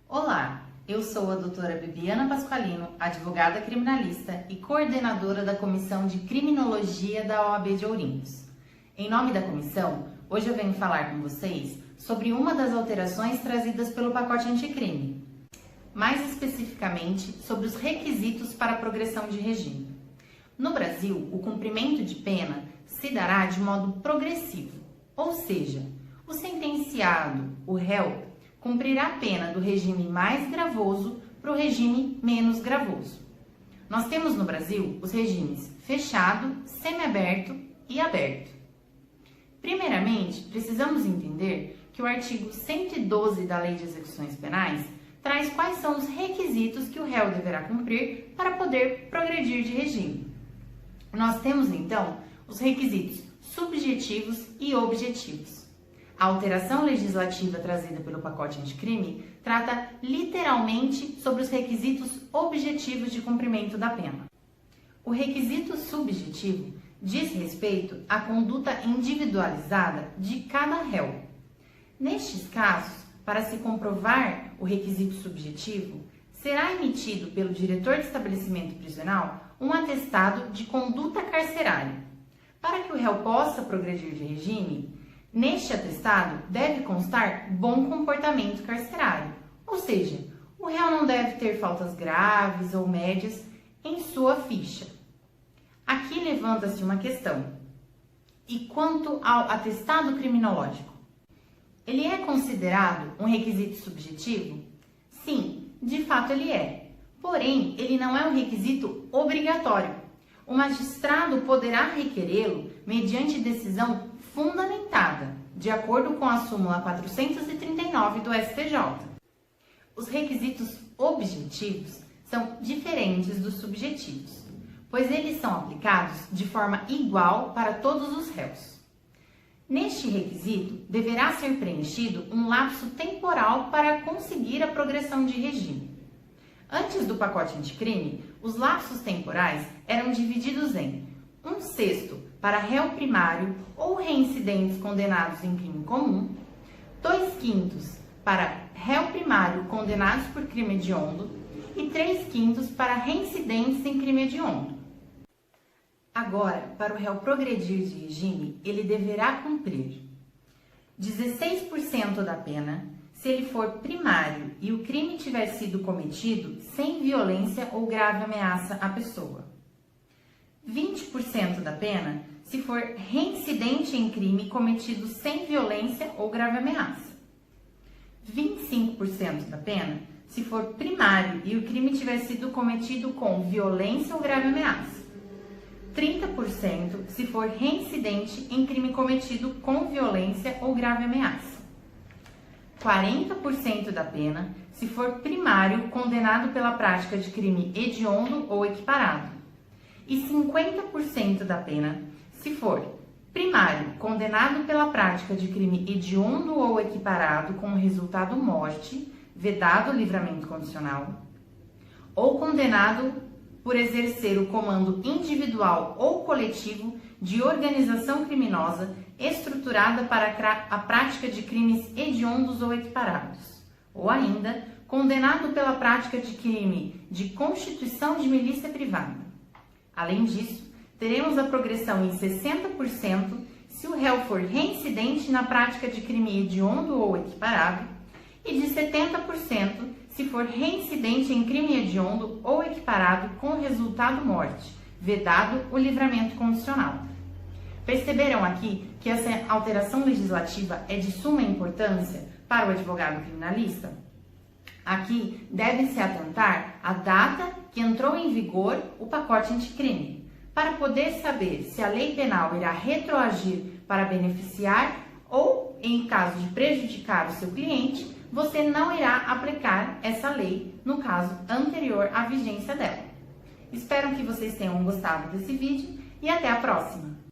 Olá, eu sou a doutora Bibiana Pasqualino, advogada criminalista e coordenadora da Comissão de Criminologia da OAB de Ourinhos. Em nome da comissão, hoje eu venho falar com vocês sobre uma das alterações trazidas pelo pacote anticrime, mais especificamente sobre os requisitos para a progressão de regime. No Brasil, o cumprimento de pena se dará de modo progressivo, ou seja, o sentenciado, o réu, cumprirá a pena do regime mais gravoso para o regime menos gravoso. Nós temos no Brasil os regimes fechado, semiaberto e aberto. Primeiramente, precisamos entender que o artigo 112 da Lei de Execuções Penais traz quais são os requisitos que o réu deverá cumprir para poder progredir de regime. Nós temos, então, os requisitos subjetivos e objetivos. A alteração legislativa trazida pelo pacote anticrime trata literalmente sobre os requisitos objetivos de cumprimento da pena. O requisito subjetivo diz respeito à conduta individualizada de cada réu. Nestes casos, para se comprovar o requisito subjetivo, será emitido pelo diretor de estabelecimento prisional um atestado de conduta carcerária. Para que o réu possa progredir de regime, neste atestado deve constar bom comportamento carcerário, ou seja, o réu não deve ter faltas graves ou médias em sua ficha. Aqui levanta-se uma questão. E quanto ao atestado criminológico? Ele é considerado um requisito subjetivo? Sim, de fato ele é. Porém, ele não é um requisito obrigatório. O magistrado poderá requerê-lo mediante decisão fundamentada, de acordo com a súmula 439 do STJ. Os requisitos objetivos são diferentes dos subjetivos, pois eles são aplicados de forma igual para todos os réus. Neste requisito, deverá ser preenchido um lapso temporal para conseguir a progressão de regime. Antes do pacote anticrime, os lapsos temporais eram divididos em 1/6 para réu primário ou reincidentes condenados em crime comum, 2/5 para réu primário condenados por crime hediondo e 3/5 para reincidentes em crime hediondo. Agora, para o réu progredir de regime, ele deverá cumprir 16% da pena se ele for primário e o crime tiver sido cometido sem violência ou grave ameaça à pessoa. 20% da pena se for reincidente em crime cometido sem violência ou grave ameaça. 25% da pena se for primário e o crime tiver sido cometido com violência ou grave ameaça. 30% se for reincidente em crime cometido com violência ou grave ameaça. 40% da pena se for primário condenado pela prática de crime hediondo ou equiparado. E 50% da pena se for primário condenado pela prática de crime hediondo ou equiparado com resultado morte, vedado livramento condicional, ou condenado por exercer o comando individual ou coletivo de organização criminosa estruturada para a prática de crimes hediondos ou equiparados, ou ainda condenado pela prática de crime de constituição de milícia privada. Além disso, teremos a progressão em 60% se o réu for reincidente na prática de crime hediondo ou equiparado e de 70% se for reincidente em crime hediondo ou equiparado com resultado morte, vedado o livramento condicional. Perceberam aqui que essa alteração legislativa é de suma importância para o advogado criminalista? Aqui deve-se atentar à data que entrou em vigor o pacote anticrime, para poder saber se a lei penal irá retroagir para beneficiar ou, em caso de prejudicar o seu cliente, você não irá aplicar essa lei no caso anterior à vigência dela. Espero que vocês tenham gostado desse vídeo e até a próxima!